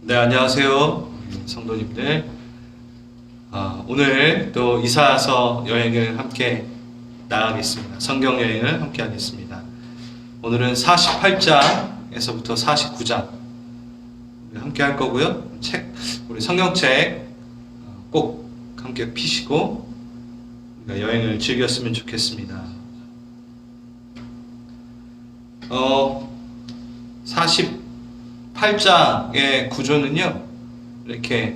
네, 안녕하세요, 성도님들. 오늘 또 이사야서 여행을 함께 나가겠습니다. 성경 여행을 함께 하겠습니다. 오늘은 48장에서부터 49장 함께 할 거고요. 우리 성경책 꼭 함께 피시고 우리가 여행을 즐겼으면 좋겠습니다. 48장의 구조는요, 이렇게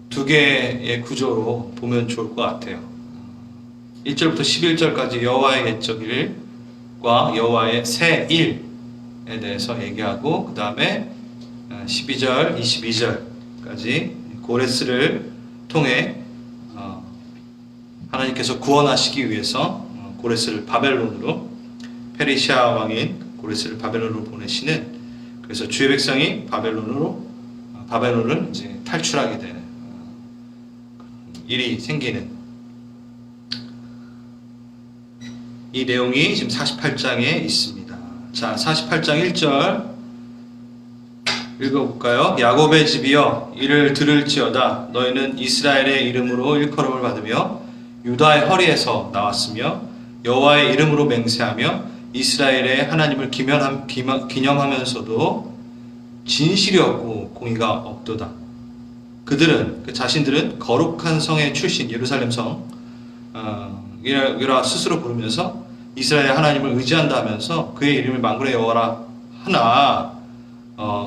두 개의 구조로 보면 좋을 것 같아요. 1절부터 11절까지 여호와의 옛적 일과 여호와의 새 일에 대해서 얘기하고, 그 다음에 12절, 22절까지 고레스를 통해 하나님께서 구원하시기 위해서 고레스를 바벨론으로, 페르시아 왕인 고레스를 바벨론으로 보내시는, 그래서 주의 백성이 바벨론을 이제 탈출하게 되는 일이 생기는 이 내용이 지금 48장에 있습니다. 자, 48장 1절 읽어볼까요? 야곱의 집이여, 이를 들을지어다. 너희는 이스라엘의 이름으로 일컬음을 받으며 유다의 허리에서 나왔으며 여호와의 이름으로 맹세하며 이스라엘의 하나님을 기념하면서도 진실이 없고 공의가 없도다. 그들은, 자신들은 거룩한 성의 출신 예루살렘 성 이라 스스로 부르면서 이스라엘 하나님을 의지한다 하면서 그의 이름을 만군의 여호와라 하나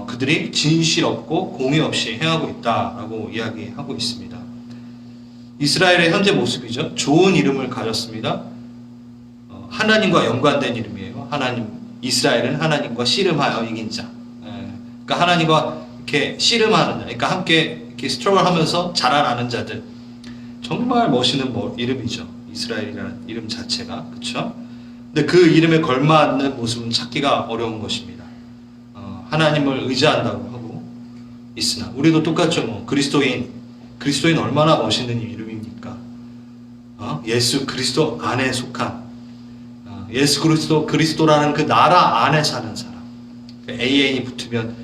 그들이 진실 없고 공의 없이 행하고 있다라고 이야기하고 있습니다. 이스라엘의 현재 모습이죠. 좋은 이름을 가졌습니다. 하나님과 연관된 이름이에요. 이스라엘은 하나님과 씨름하여 이긴 자. 그러니까 하나님과 이렇게 씨름하는 자, 그러니까 함께 이렇게 스트러글하면서 자라나는 자들. 정말 멋있는 이름이죠. 이스라엘이라는 이름 자체가, 그렇죠? 근데 그 이름에 걸맞는 모습은 찾기가 어려운 것입니다. 하나님을 의지한다고 하고 있으나 우리도 똑같죠. 뭐 그리스도인 얼마나 멋있는 이름입니까? 예수 그리스도 안에 속한, 예수 그리스도라는 그 나라 안에 사는 사람. AN이 붙으면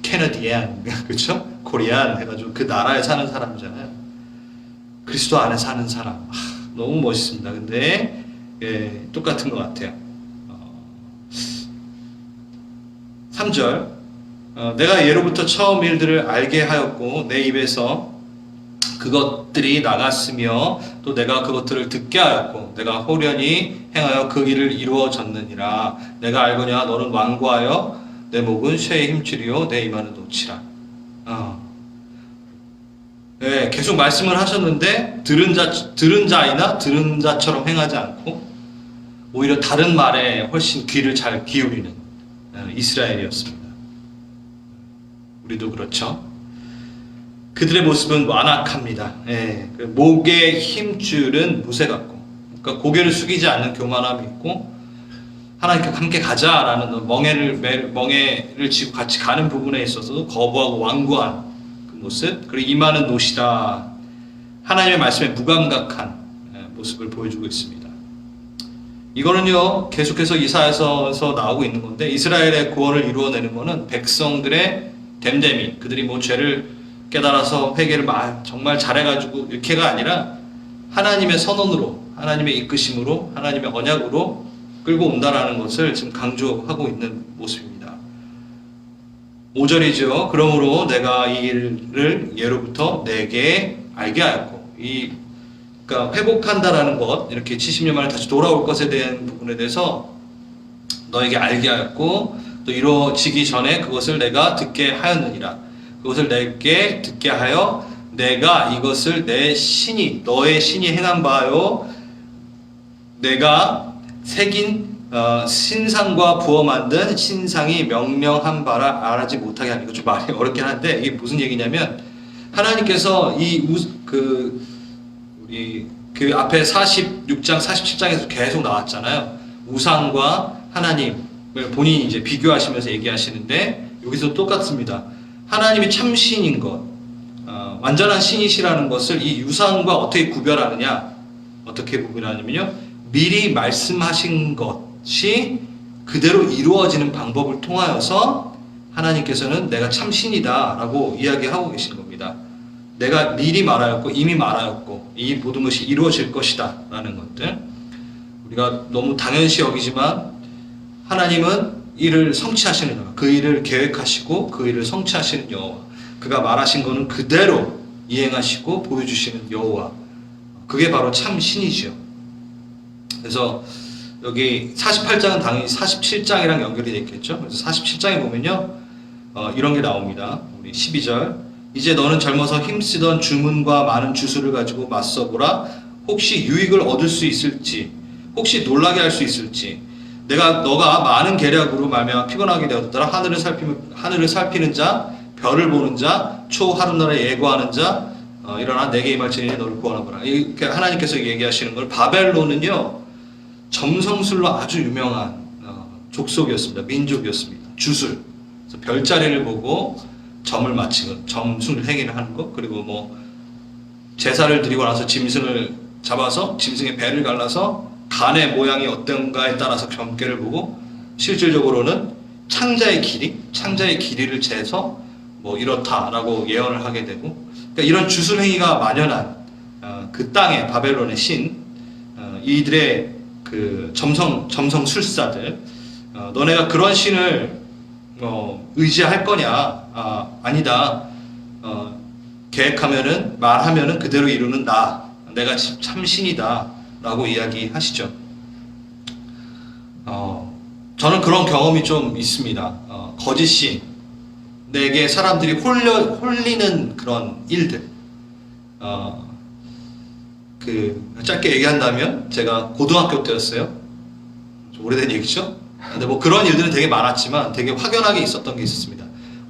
캐너디안, 그렇죠? 코리안 해가지고 그 나라에 사는 사람이잖아요. 그리스도 안에 사는 사람. 너무 멋있습니다. 근데 똑같은 것 같아요. 3절 내가 예로부터 처음 일들을 알게 하였고 내 입에서 그것들이 나갔으며 또 내가 그것들을 듣게 하였고 내가 호련히 행하여 그 일을 이루어졌느니라. 내가 알거냐 너는 완고하여 내 목은 쇠에 힘줄이요 내 이마는 노치라. 네, 계속 말씀을 하셨는데 들은 자이나 들은 자처럼 행하지 않고 오히려 다른 말에 훨씬 귀를 잘 기울이는 이스라엘이었습니다. 우리도 그렇죠. 그들의 모습은 완악합니다. 그 목의 힘줄은 무쇠 같고, 그러니까 고개를 숙이지 않는 교만함이 있고, 하나님과 함께 가자라는 멍에를 쥐고 같이 가는 부분에 있어서도 거부하고 완고한 그 모습, 그리고 이마는 노시다. 하나님의 말씀에 무감각한 모습을 보여주고 있습니다. 이거는요, 계속해서 이사야서에서 나오고 있는 건데, 이스라엘의 구원을 이루어내는 것은 백성들의 됨됨이, 그들이 뭐 죄를 깨달아서 회개를 정말 잘해가지고 이렇게가 아니라 하나님의 선언으로, 하나님의 이끄심으로, 하나님의 언약으로 끌고 온다라는 것을 지금 강조하고 있는 모습입니다. 5절이죠. 그러므로 내가 이 일을 예로부터 내게 알게 하였고, 그러니까 회복한다라는 것, 이렇게 70년 만에 다시 돌아올 것에 대한 부분에 대해서 너에게 알게 하였고, 또 이루어지기 전에 그것을 내가 듣게 하였느니라. 그것을 내게 듣게 하여 내가 이것을 너의 신이 행한 바요 내가 새긴 신상과 부어 만든 신상이 명령한 바라 알지 못하게 하는, 이거 좀 말이 어렵긴 한데 이게 무슨 얘기냐면, 하나님께서 우리 그 앞에 46장 47장에서 계속 나왔잖아요. 우상과 하나님을 본인이 이제 비교하시면서 얘기하시는데, 여기서 똑같습니다. 하나님이 참 신인 것, 완전한 신이시라는 것을 이 유상과 어떻게 구별하느냐, 어떻게 구별하냐면요, 미리 말씀하신 것이 그대로 이루어지는 방법을 통하여서 하나님께서는 내가 참 신이다 라고 이야기하고 계신 겁니다. 내가 미리 말하였고 이미 말하였고 이 모든 것이 이루어질 것이다 라는 것들, 우리가 너무 당연시 여기지만 하나님은 이를 성취하시는 여호와, 그 일을 계획하시고 그 일을 성취하시는 여호와, 그가 말하신 것은 그대로 이행하시고 보여주시는 여호와, 그게 바로 참 신이지요. 그래서 여기 48장은 당연히 47장이랑 연결이 되어 있겠죠. 그래서 47장에 보면요, 이런 게 나옵니다. 우리 12절, 이제 너는 젊어서 힘쓰던 주문과 많은 주술을 가지고 맞서보라. 혹시 유익을 얻을 수 있을지, 혹시 놀라게 할 수 있을지. 너가 많은 계략으로 말미암아 피곤하게 되었더라. 하늘을 살피는 자, 별을 보는 자, 초하룻날에 예고하는 자, 일어나 내게 임할지니 너를 구원하거라. 이렇게 하나님께서 얘기하시는 걸, 바벨론은요 점성술로 아주 유명한 족속이었습니다. 민족이었습니다. 주술, 그래서 별자리를 보고 점을 맞히고 점술 행위를 하는 것, 그리고 뭐 제사를 드리고 나서 짐승을 잡아서 짐승의 배를 갈라서 간의 모양이 어떤가에 따라서 점괘를 보고, 실질적으로는 창자의 길이를 재서 뭐 이렇다라고 예언을 하게 되고, 그러니까 이런 주술 행위가 만연한 그 땅의 바벨론의 신, 이들의 그 점성술사들, 너네가 그런 신을 의지할 거냐? 아니다. 계획하면은, 말하면은 그대로 이루는 내가 참 신이다 라고 이야기하시죠. 저는 그런 경험이 좀 있습니다. 거짓 신, 내게 사람들이 홀리는 그런 일들. 짧게 얘기한다면, 제가 고등학교 때였어요. 좀 오래된 얘기죠? 근데 뭐 그런 일들은 되게 많았지만 되게 확연하게 있었던 게 있었습니다.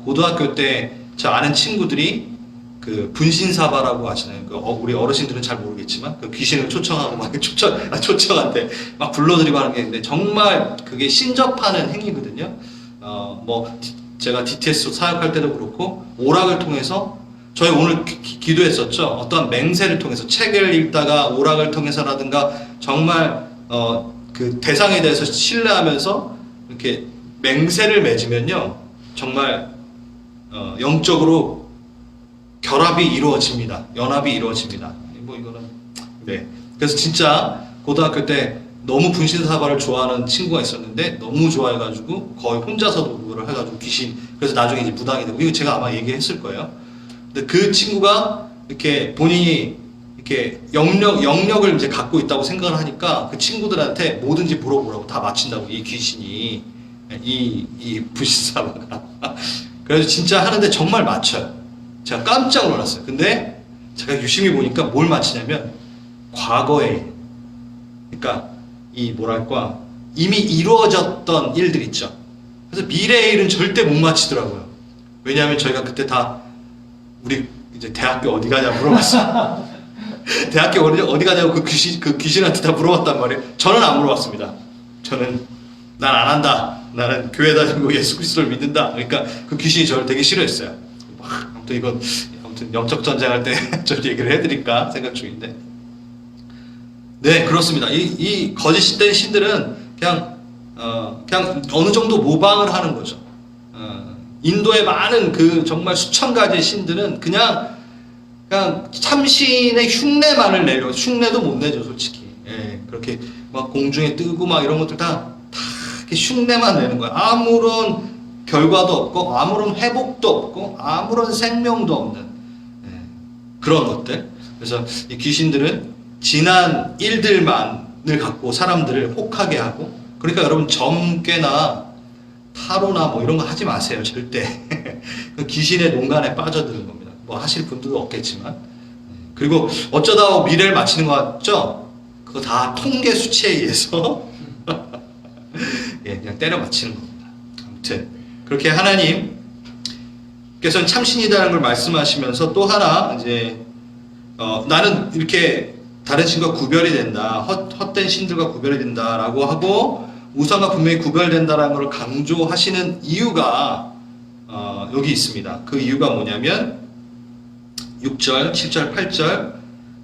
고등학교 때 저 아는 친구들이 그 분신사바라고 하시나요? 우리 어르신들은 잘 모르겠지만 그 귀신을 초청하고 막 초청한테 막 불러들이고 하는 게 있는데, 정말 그게 신접하는 행위거든요. 뭐 제가 DTS 사역할 때도 그렇고 오락을 통해서, 저희 오늘 기도했었죠. 어떠한 맹세를 통해서, 책을 읽다가 오락을 통해서라든가 정말 그 대상에 대해서 신뢰하면서 이렇게 맹세를 맺으면요, 정말 영적으로 결합이 이루어집니다. 연합이 이루어집니다. 뭐 이거는 네. 그래서 진짜 고등학교 때 너무 분신사바를 좋아하는 친구가 있었는데, 너무 좋아해가지고 거의 혼자서도 그거를 해가지고 귀신, 그래서 나중에 이제 무당이 되고, 이거 제가 아마 얘기했을 거예요. 근데 그 친구가 이렇게 본인이 이렇게 영역을 이제 갖고 있다고 생각을 하니까 그 친구들한테 뭐든지 물어보라고, 다 맞힌다고, 이 귀신이, 이 불신사바가. 그래서 진짜 하는데 정말 맞춰요. 제가 깜짝 놀랐어요. 근데 제가 유심히 보니까 뭘 맞히냐면, 과거에, 그러니까 뭐랄까, 이미 이루어졌던 일들 있죠. 그래서 미래의 일은 절대 못 맞히더라고요. 왜냐하면 저희가 그때 다 우리 이제 대학교 어디 가냐 물어봤어요. 대학교 어디 가냐고 그 귀신한테 다 물어봤단 말이에요. 저는 안 물어봤습니다. 저는 난 안 한다. 나는 교회 다니고 예수 그리스도를 믿는다. 그러니까 그 귀신이 저를 되게 싫어했어요. 아무튼 영적 전쟁할 때 좀 얘기를 해드릴까 생각 중인데, 네, 그렇습니다. 이 거짓된 신들은 그냥 어느 정도 모방을 하는 거죠. 인도의 많은 그 정말 수천 가지의 신들은 그냥 참신의 흉내만을 내려, 흉내도 못 내죠, 솔직히. 예, 그렇게 막 공중에 뜨고 막 이런 것들 다 이렇게 흉내만 내는 거야. 아무런 결과도 없고, 아무런 회복도 없고, 아무런 생명도 없는, 예, 그런 것들. 그래서 이 귀신들은 지난 일들만을 갖고 사람들을 혹하게 하고, 그러니까 여러분 점괘나 타로나 뭐 이런 거 하지 마세요, 절대. 그 귀신의 농간에 빠져드는 겁니다. 뭐 하실 분들도 없겠지만. 그리고 어쩌다 미래를 맞히는 거 같죠? 그거 다 통계 수치에 의해서 예, 그냥 때려 맞히는 겁니다. 아무튼 그렇게 하나님께서는 참신이라는 걸 말씀하시면서, 또 하나 이제 나는 이렇게 다른 신과 구별이 된다, 헛된 신들과 구별이 된다라고 하고 우상과 분명히 구별된다라는 걸 강조하시는 이유가 여기 있습니다. 그 이유가 뭐냐면 6절, 7절, 8절,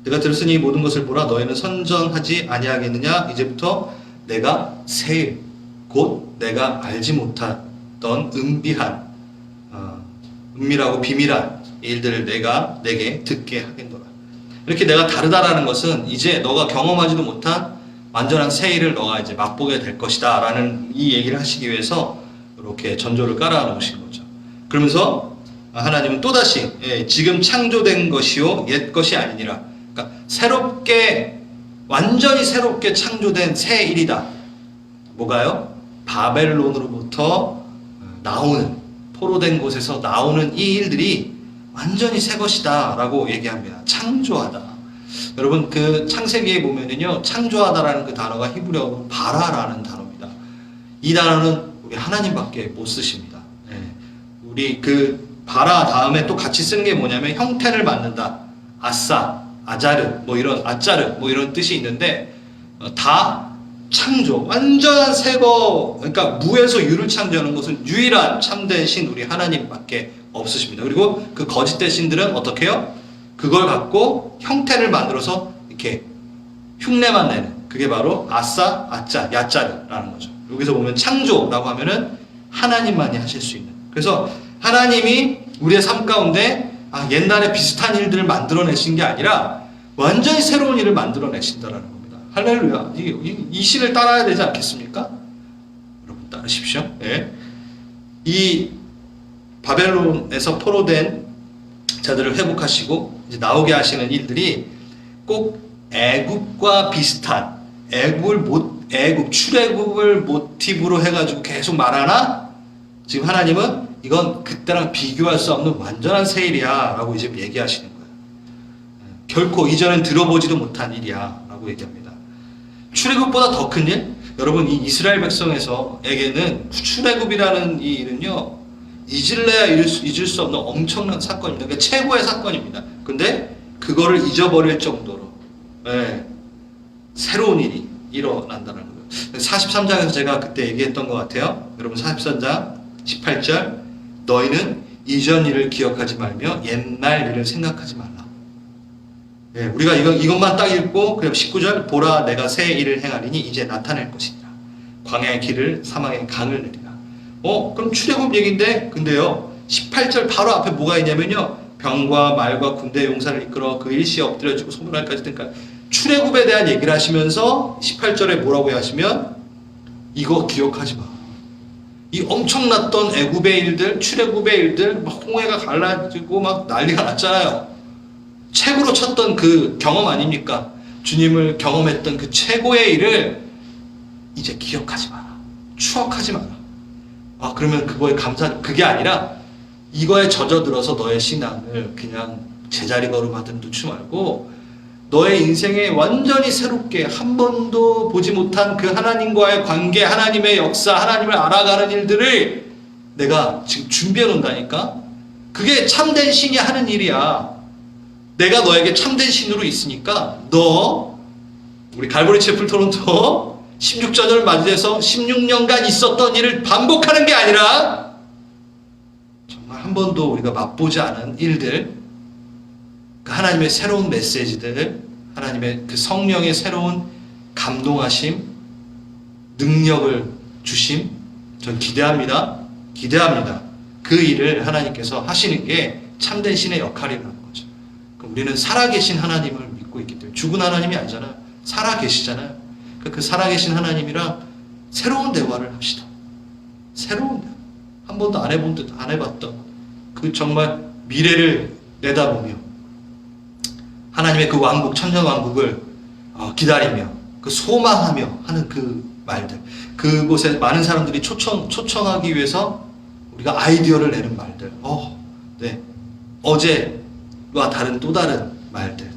내가 들었으니 모든 것을 보라. 너희는 선전하지 아니하겠느냐. 이제부터 내가 세일, 곧 내가 알지 못하던 은비한 은밀하고 비밀한 일들을 내게 듣게 하겠노라. 이렇게 내가 다르다라는 것은 이제 너가 경험하지도 못한 완전한 새 일을 너가 이제 맛보게 될 것이다 라는 이 얘기를 하시기 위해서 이렇게 전조를 깔아 놓으신 거죠. 그러면서 하나님은 또다시 지금 창조된 것이요 옛 것이 아니니라. 그러니까 완전히 새롭게 창조된 새 일이다. 뭐가요? 바벨론으로부터 나오는, 포로된 곳에서 나오는 이 일들이 완전히 새 것이다 라고 얘기합니다. 창조하다. 여러분, 그 창세기에 보면은요, 창조하다라는 그 단어가 히브리어로 바라라는 단어입니다. 이 단어는 우리 하나님밖에 못 쓰십니다. 우리 그 바라 다음에 또 같이 쓰는 게 뭐냐면 형태를 만든다. 아싸, 아자르, 뭐 이런 아짜르, 뭐 이런 뜻이 있는데 다 창조, 완전한 새거, 그러니까 무에서 유를 창조하는 것은 유일한 참된 신 우리 하나님밖에 없으십니다. 그리고 그 거짓된 신들은 어떻게 해요? 그걸 갖고 형태를 만들어서 이렇게 흉내만 내는, 그게 바로 아싸, 아짜, 야짜르라는 거죠. 여기서 보면 창조라고 하면은 하나님만이 하실 수 있는. 그래서 하나님이 우리의 삶 가운데 옛날에 비슷한 일들을 만들어내신 게 아니라 완전히 새로운 일을 만들어내신다라는 겁니다. 할렐루야. 이 신을 따라야 되지 않겠습니까? 여러분 따르십시오. 네. 이 바벨론에서 포로된 자들을 회복하시고 이제 나오게 하시는 일들이 꼭 애굽과 비슷한 출애굽을 모티브로 해가지고 계속 말하나? 지금 하나님은 이건 그때랑 비교할 수 없는 완전한 새 일이야 라고 이제 얘기하시는 거예요. 결코 이전엔 들어보지도 못한 일이야 라고 얘기합니다. 출애굽보다 더 큰 일? 여러분, 이 이스라엘 백성에게는 출애굽이라는 이 일은요, 잊을래야 잊을 수 없는 엄청난 사건입니다. 그러니까 최고의 사건입니다. 근데 그거를 잊어버릴 정도로 새로운 일이 일어난다는 거예요. 43장에서 제가 그때 얘기했던 것 같아요. 여러분 43장 18절, 너희는 이전 일을 기억하지 말며 옛날 일을 생각하지 말라. 우리가 이것만 딱 읽고 그럼 19절, 보라 내가 새 일을 행하리니 이제 나타낼 것이니라. 광야의 길을 사망의 강을 내리라. 그럼 출애굽 얘기인데, 근데요 18절 바로 앞에 뭐가 있냐면요, 병과 말과 군대 용사를 이끌어 그 일시에 엎드려지고 소멸할까지 등까 출애굽에 대한 얘기를 하시면서 18절에 뭐라고 하시면 이거 기억하지 마. 이 엄청났던 애굽의 일들, 출애굽의 일들, 막 홍해가 갈라지고 막 난리가 났잖아요. 최고로 쳤던 그 경험 아닙니까? 주님을 경험했던 그 최고의 일을 이제 기억하지 마라. 추억하지 마라. 그러면 그거에 그게 아니라 이거에 젖어들어서 너의 신앙을 그냥 제자리 걸음하듯 놓지 말고 너의 인생에 완전히 새롭게 한 번도 보지 못한 그 하나님과의 관계, 하나님의 역사, 하나님을 알아가는 일들을 내가 지금 준비해 놓는다니까? 그게 참된 신이 하는 일이야. 내가 너에게 참된 신으로 있으니까 우리 갈보리 채플 토론토 16전을 맞이해서 16년간 있었던 일을 반복하는 게 아니라 정말 한 번도 우리가 맛보지 않은 일들, 하나님의 새로운 메시지들, 하나님의 그 성령의 새로운 감동하심, 능력을 주심, 전 기대합니다. 그 일을 하나님께서 하시는 게 참된 신의 역할이라는 거죠. 우리는 살아계신 하나님을 믿고 있기 때문에, 죽은 하나님이 아니잖아요. 살아계시잖아요. 그 살아계신 하나님이랑 새로운 대화를 합시다. 새로운 대화. 한 번도 안 해본 듯 안 해봤던 그 정말 미래를 내다보며 하나님의 그 왕국, 천년 왕국을 기다리며 그 소망하며 하는 그 말들, 그곳에 많은 사람들이 초청하기 위해서 우리가 아이디어를 내는 말들, 어제와 다른 또 다른 말들,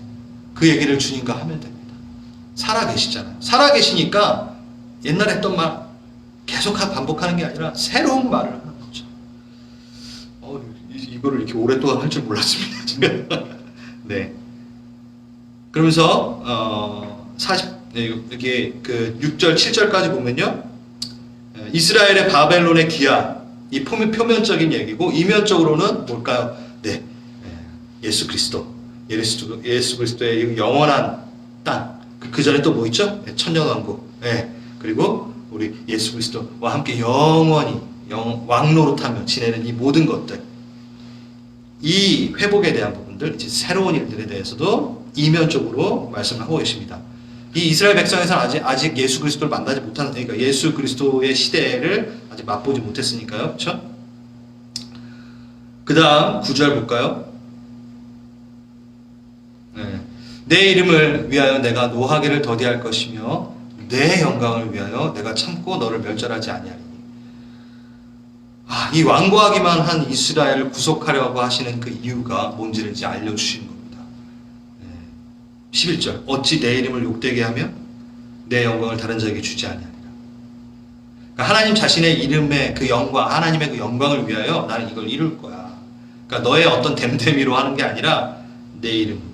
그 얘기를 주님과 하면 됩니다. 살아계시잖아요. 살아계시니까 옛날에 했던 말 계속 반복하는 게 아니라 새로운 말을 하는 거죠. 이거를 이렇게 오랫동안 할 줄 몰랐습니다. 제가. 네. 그러면서 이렇게 그 6절 7절까지 보면요, 이스라엘의 바벨론의 기아, 이 표면적인 얘기고 이면적으로는 뭘까요? 네, 예수 그리스도의 영원한 땅. 그 전에 또 뭐 있죠? 천년왕국. 그리고 우리 예수 그리스도와 함께 영원히 왕노릇하며 지내는 이 모든 것들. 이 회복에 대한 부분들, 이제 새로운 일들에 대해서도 이면적으로 말씀하고 계십니다. 이 이스라엘 백성에서는 아직 예수 그리스도를 만나지 못한, 그러니까 예수 그리스도의 시대를 아직 맛보지 못했으니까요. 그렇죠? 그 다음 9절 볼까요? 네. 내 이름을 위하여 내가 노하기를 더디할 것이며 내 영광을 위하여 내가 참고 너를 멸절하지 아니하리니. 이 완고하기만 한 이스라엘을 구속하려고 하시는 그 이유가 뭔지를 이제 알려주시는 겁니다. 11절 어찌 내 이름을 욕되게 하며 내 영광을 다른 자에게 주지 아니하리라. 그러니까 하나님 자신의 이름의 그 영광, 하나님의 그 영광을 위하여 나는 이걸 이룰 거야. 그러니까 너의 어떤 댐댐이로 하는 게 아니라 내 이름으로.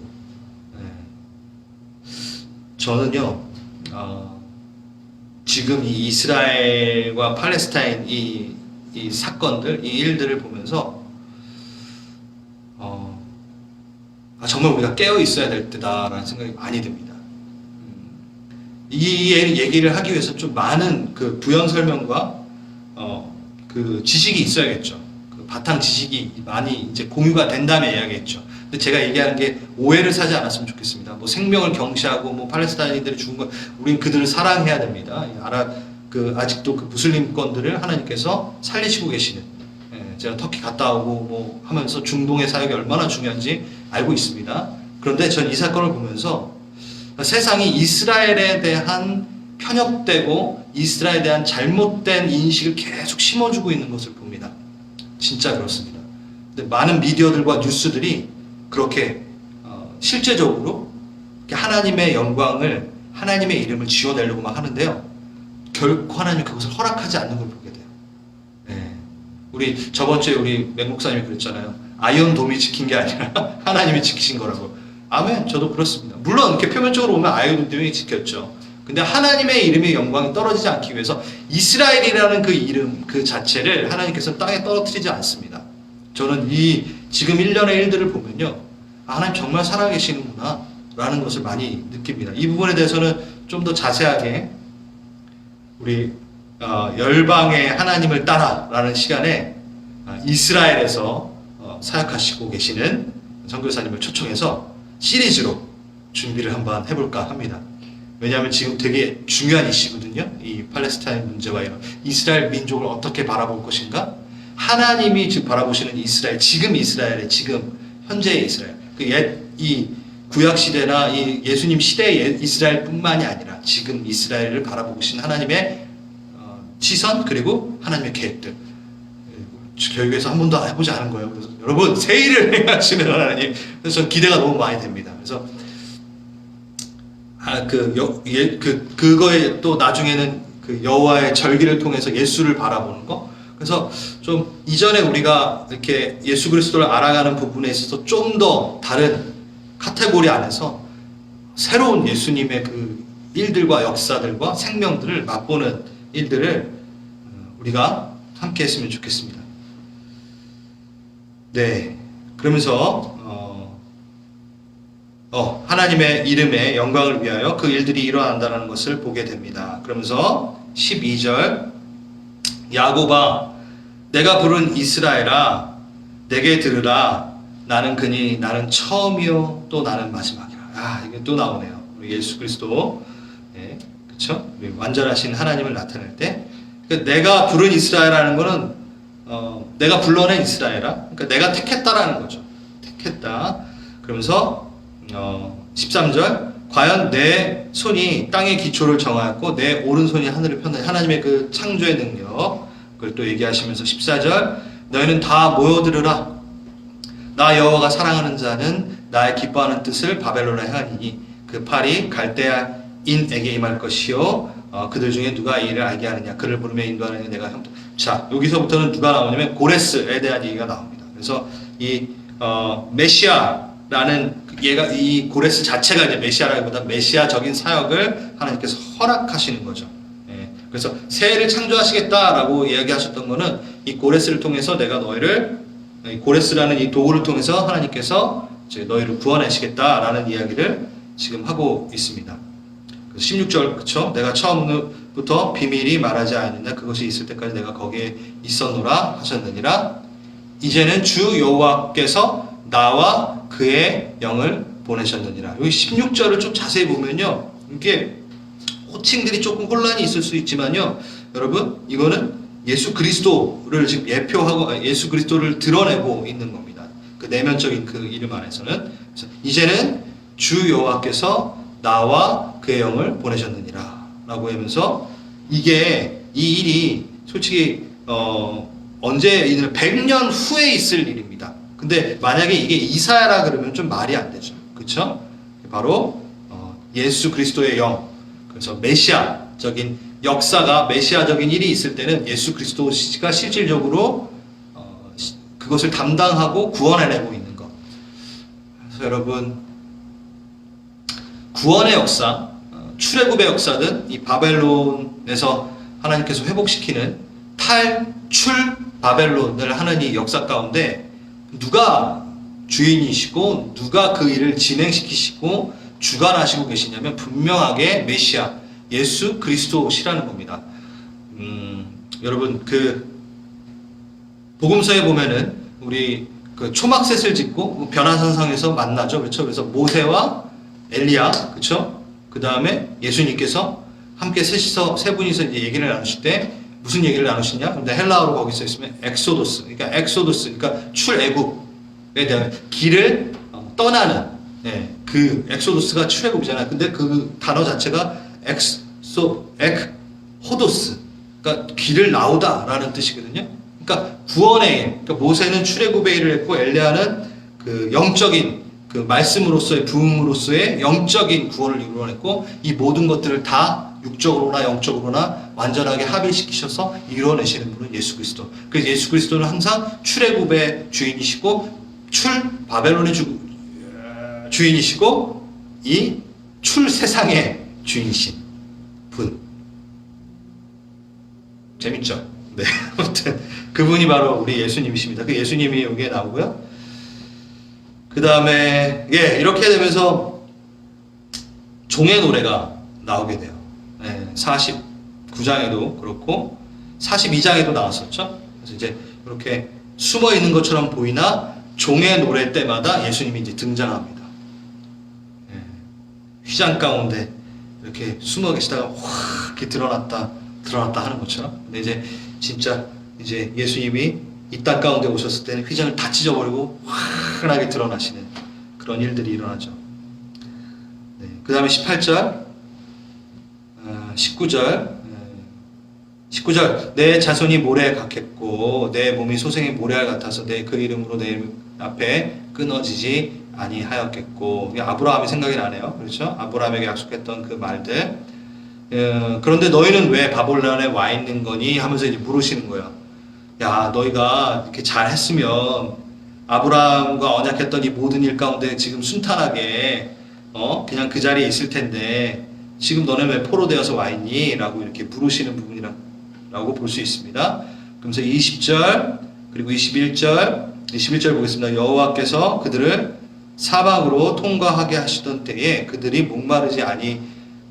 저는요, 지금 이 이스라엘과 팔레스타인 이 사건들, 이 일들을 보면서 정말 우리가 깨어 있어야 될 때다라는 생각이 많이 듭니다. 이 얘기를 하기 위해서 좀 많은 그 부연 설명과 그 지식이 있어야겠죠. 그 바탕 지식이 많이 이제 공유가 된 다음에 이야기했죠. 근데 제가 얘기하는 게 오해를 사지 않았으면 좋겠습니다. 뭐 생명을 경시하고 뭐 팔레스타인들이 죽은 거, 우린 그들을 사랑해야 됩니다. 아직도 그 무슬림권들을 하나님께서 살리시고 계시는. 제가 터키 갔다 오고 뭐 하면서 중동의 사역이 얼마나 중요한지 알고 있습니다. 그런데 전 이 사건을 보면서 세상이 이스라엘에 대한 편협되고 이스라엘에 대한 잘못된 인식을 계속 심어주고 있는 것을 봅니다. 진짜 그렇습니다. 근데 많은 미디어들과 뉴스들이 그렇게 실제적으로 하나님의 영광을, 하나님의 이름을 지어내려고 막 하는데요. 결코 하나님이 그것을 허락하지 않는 걸 보게 돼요. 우리 저번 주에 우리 맹 목사님이 그랬잖아요. 아이언돔이 지킨 게 아니라 하나님이 지키신 거라고. 아멘. 저도 그렇습니다. 물론 이렇게 표면적으로 보면 아이언돔이 지켰죠. 근데 하나님의 이름의 영광이 떨어지지 않기 위해서 이스라엘이라는 그 이름 그 자체를 하나님께서 땅에 떨어뜨리지 않습니다. 저는 이 지금 1년의 일들을 보면요, 하나님 정말 살아계시는구나 라는 것을 많이 느낍니다. 이 부분에 대해서는 좀 더 자세하게 우리 열방의 하나님을 따라 라는 시간에 이스라엘에서 사역하시고 계시는 선교사님을 초청해서 시리즈로 준비를 한번 해볼까 합니다. 왜냐하면 지금 되게 중요한 이슈거든요. 이 팔레스타인 문제와 이런 이스라엘 민족을 어떻게 바라볼 것인가? 하나님이 지금 바라보시는 이스라엘, 지금 이스라엘의 지금 현재의 이스라엘, 이 구약 시대나 이 예수님 시대의 이스라엘뿐만이 아니라 지금 이스라엘을 바라보고 계신 하나님의 시선, 그리고 하나님의 계획들. 교육에서 한 번도 해보지 않은 거예요. 그래서 여러분 새 일을 행하시는 하나님. 그래서 저는 기대가 너무 많이 됩니다. 그래서 그거에 또 나중에는 그 여호와의 절기를 통해서 예수를 바라보는 거. 그래서 좀 이전에 우리가 이렇게 예수 그리스도를 알아가는 부분에 있어서 좀 더 다른 카테고리 안에서 새로운 예수님의 그 일들과 역사들과 생명들을 맛보는 일들을 우리가 함께 했으면 좋겠습니다. 네. 그러면서 하나님의 이름의 영광을 위하여 그 일들이 일어난다는 것을 보게 됩니다. 그러면서 12절 야곱아 내가 부른 이스라엘아 내게 들으라 나는 그니 나는 처음이요 또 나는 마지막이라. 이게 또 나오네요. 우리 예수 그리스도, 그렇죠? 완전하신 하나님을 나타낼 때 내가 부른 이스라엘이라는 거는 내가 불러낸 이스라엘아. 그러니까 내가 택했다라는 거죠. 택했다. 그러면서 13절 과연 내 손이 땅의 기초를 정하였고 내 오른손이 하늘을 폈나니. 하나님의 그 창조의 능력 그걸 또 얘기하시면서 14절 너희는 다 모여들으라. 나 여호와가 사랑하는 자는 나의 기뻐하는 뜻을 바벨론에 행하니 그 팔이 갈대아인에게 임할 것이요 그들 중에 누가 이 일을 알게 하느냐 그를 부르며 인도하느냐 내가 형통. 자 여기서부터는 누가 나오냐면 고레스에 대한 얘기가 나옵니다. 그래서 이 메시아라는 얘가 이 고레스 자체가 이제 메시아라기보다 메시아적인 사역을 하나님께서 허락하시는 거죠. 그래서 새해를 창조하시겠다라고 이야기하셨던 거는 이 고레스를 통해서 내가 너희를 고레스라는 이 도구를 통해서 하나님께서 이제 너희를 구원하시겠다라는 이야기를 지금 하고 있습니다. 16절 그쵸? 내가 처음부터 비밀이 말하지 않느냐 그것이 있을 때까지 내가 거기에 있었노라 하셨느니라. 이제는 주 여호와께서 나와 그의 영을 보내셨느니라. 여기 16절을 좀 자세히 보면요, 이게 호칭들이 조금 혼란이 있을 수 있지만요, 여러분, 이거는 예수 그리스도를 지금 예표하고 예수 그리스도를 드러내고 있는 겁니다. 그 내면적인 그 이름 안에서는. 그래서 이제는 주 여호와께서 나와 그의 영을 보내셨느니라 라고 하면서, 이게 이 일이 솔직히 언제 있는 100년 후에 있을 일입니다. 근데 만약에 이게 이사야라 그러면 좀 말이 안 되죠. 그렇죠? 바로 예수 그리스도의 영, 그래서 메시아적인 역사가, 메시아적인 일이 있을 때는 예수 그리스도가 실질적으로 그것을 담당하고 구원해내고 있는 것. 그래서 여러분, 구원의 역사, 출애굽의 역사든 이 바벨론에서 하나님께서 회복시키는 탈출 바벨론을 하는 이 역사 가운데 누가 주인이시고 누가 그 일을 진행시키시고 주관하시고 계시냐면 분명하게 메시아 예수 그리스도시라는 겁니다. 여러분, 그 복음서에 보면은 우리 그 초막셋을 짓고 변화산상에서 만나죠, 그렇죠? 그래서 모세와 엘리야, 그렇죠? 그 다음에 예수님께서 함께 셋이서, 세 분이서 이제 얘기를 나누실 때 무슨 얘기를 나누시냐? 근데 헬라어로 거기 써 있으면 엑소도스, 그러니까 엑소도스, 그러니까 출애굽에 대한 길을 떠나는, 그 엑소도스가 출애굽이잖아요. 근데 그 단어 자체가 호도스, 그러니까 길을 나오다라는 뜻이거든요. 그러니까 구원의 일, 그러니까 모세는 출애굽의 일을 했고 엘리야는 그 영적인 그 말씀으로서의 부흥으로서의 영적인 구원을 이루어냈고, 이 모든 것들을 다 육적으로나 영적으로나 완전하게 합일시키셔서 이루어내시는 분은 예수 그리스도. 그래서 예수 그리스도는 항상 출애굽의 주인이시고 바벨론의 주인이시고 이 출세상의 주인이신 분. 재밌죠? 네. 아무튼 그분이 바로 우리 예수님이십니다. 그 예수님이 여기에 나오고요. 그 다음에 이렇게 되면서 종의 노래가 나오게 돼요. 49장에도 그렇고 42장에도 나왔었죠. 그래서 이제 이렇게 숨어 있는 것처럼 보이나 종의 노래 때마다 예수님이 이제 등장합니다. 휘장 가운데 이렇게 숨어 계시다가 확 이렇게 드러났다 하는 것처럼. 근데 이제 진짜 이제 예수님이 이 땅 가운데 오셨을 때는 휘장을 다 찢어버리고 환하게 드러나시는 그런 일들이 일어나죠. 그 다음에 18절, 19절, 내 자손이 모래에 같겠고 내 몸이 소생의 모래알 같아서 내 그 이름으로 내 앞에 끊어지지 아니하였겠고. 아브라함이 생각이 나네요. 그렇죠? 아브라함에게 약속했던 그 말들. 그런데 너희는 왜 바벨론에 와 있는 거니? 하면서 이제 물으시는 거예요. 야, 너희가 이렇게 잘 했으면 아브라함과 언약했던 이 모든 일 가운데 지금 순탄하게 그냥 그 자리에 있을 텐데 지금 너네 왜 포로되어서 와 있니? 라고 이렇게 물으시는 부분이라고 볼 수 있습니다. 그러면서 20절 그리고 21절 보겠습니다. 여호와께서 그들을 사방으로 통과하게 하시던 때에 그들이 목마르지